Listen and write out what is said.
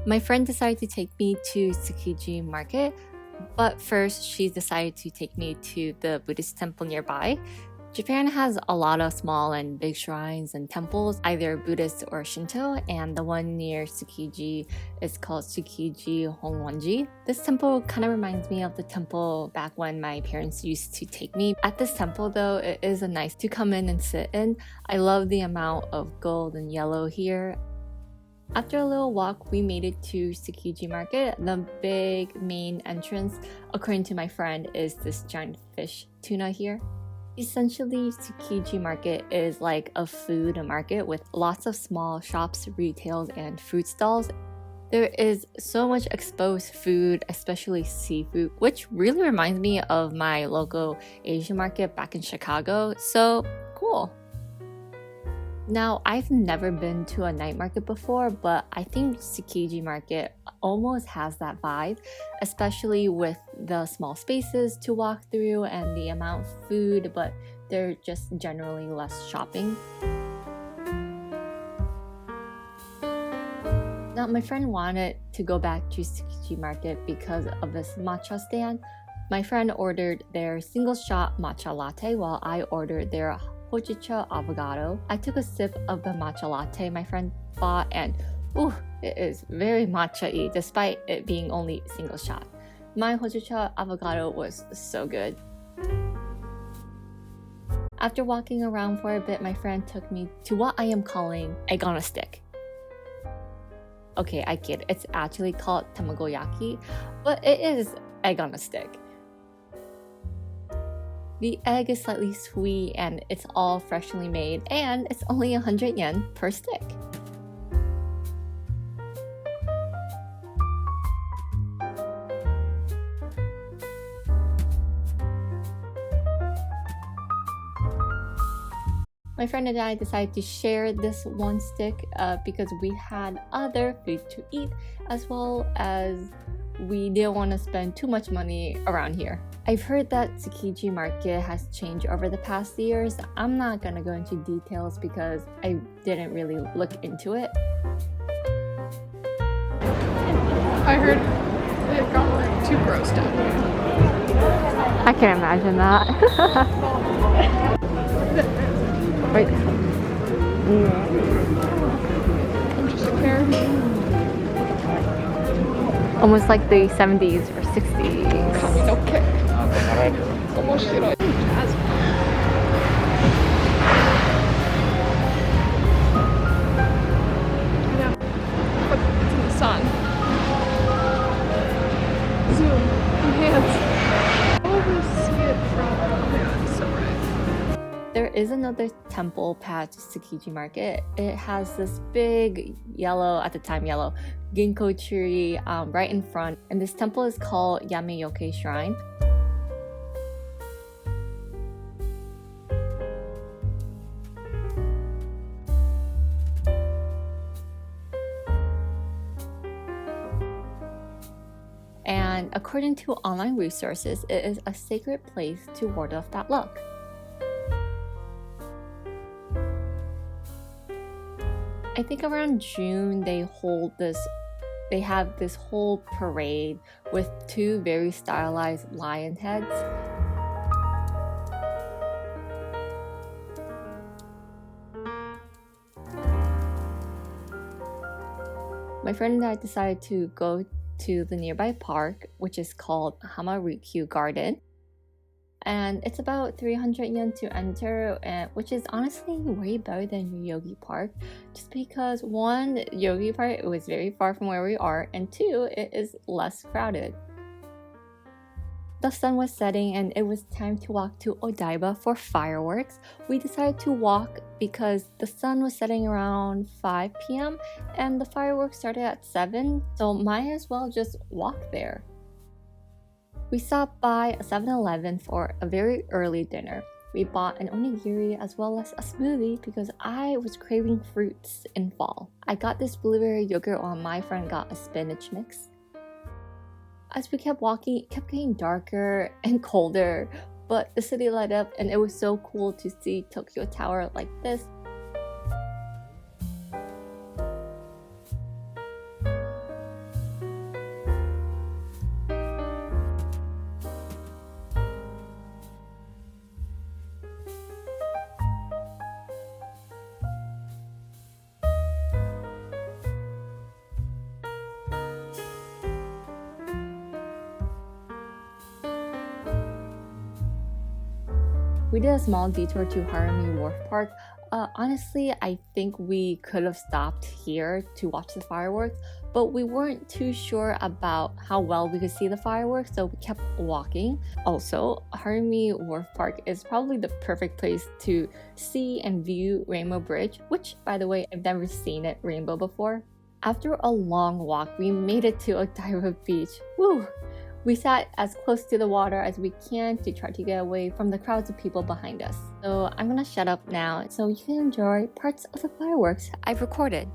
My friend decided to take me to Tsukiji market, but first she decided to take me to the Buddhist temple nearby. Japan has a lot of small and big shrines and temples, either Buddhist or Shinto, and the one near Tsukiji is called Tsukiji Hongwanji. This temple kind of reminds me of the temple back when my parents used to take me. At this temple though, it is nice to come in and sit in. I love the amount of gold and yellow here. After a little walk, we made it to Tsukiji market. The big main entrance, according to my friend, is this giant fish tuna here. Essentially, Tsukiji market is like a food market with lots of small shops, retails, and fruit stalls. There is so much exposed food, especially seafood, which really reminds me of my local Asian market back in Chicago. So cool. Now, I've never been to a night market before, but I think Tsukiji market almost has that vibe, especially with the small spaces to walk through and the amount of food, but they're just generally less shopping. Now, my friend wanted to go back to Tsukiji market because of this matcha stand. My friend ordered their single shot matcha latte while I ordered their hojicha avocado. I took a sip of the matcha latte my friend bought and it is very matcha-y despite it being only single shot. My hojicha avocado was so good. After walking around for a bit, my friend took me to what I am calling egg on a stick. Okay, I kid, it's actually called tamagoyaki, but it is egg on a stick. The egg is slightly sweet and it's all freshly made, and it's only 100 yen per stick. My friend and I decided to share this one stick because we had other food to eat, as well as we didn't want to spend too much money around here. I've heard that Tsukiji market has changed over the past years. I'm not gonna go into details because I didn't really look into it. I heard it got like too gross down here. I can imagine that. Wait. I'm just a carrot. Almost like the 70s or 60s. Okay. 너무 싫어. Jazz. Yeah. But it's in the sun. Zoom. Enhance. How will we see it from? Oh yeah, it's so bright. There is another temple past Tsukiji market. It has this big yellow, at the time yellow, ginkgo tree right in front, and this temple is called Yamayoke Shrine. And according to online resources, it is a sacred place to ward off bad luck. I think around June they have this whole parade with two very stylized lion heads. My friend and I decided to go to the nearby park, which is called Hamarikyu Garden. And it's about 300 yen to enter, which is honestly way better than Yogi Park, just because one, Yogi Park was very far from where we are, and two, it is less crowded. The sun was setting and it was time to walk to Odaiba for fireworks. We decided to walk because the sun was setting around 5 p.m. and the fireworks started at 7, so might as well just walk there. We stopped by a 7-Eleven for a very early dinner. We bought an onigiri as well as a smoothie because I was craving fruits in fall. I got this blueberry yogurt while my friend got a spinach mix. As we kept walking, it kept getting darker and colder, but the city light up and it was so cool to see Tokyo Tower like this. We did a small detour to Harumi Wharf Park. Honestly, I think we could have stopped here to watch the fireworks, but we weren't too sure about how well we could see the fireworks, so we kept walking. Also, Harumi Wharf Park is probably the perfect place to see and view Rainbow Bridge, which, by the way, I've never seen it rainbow before. After a long walk, we made it to Otaira Beach. Woo! We sat as close to the water as we can to try to get away from the crowds of people behind us. So I'm gonna shut up now so you can enjoy parts of the fireworks I've recorded.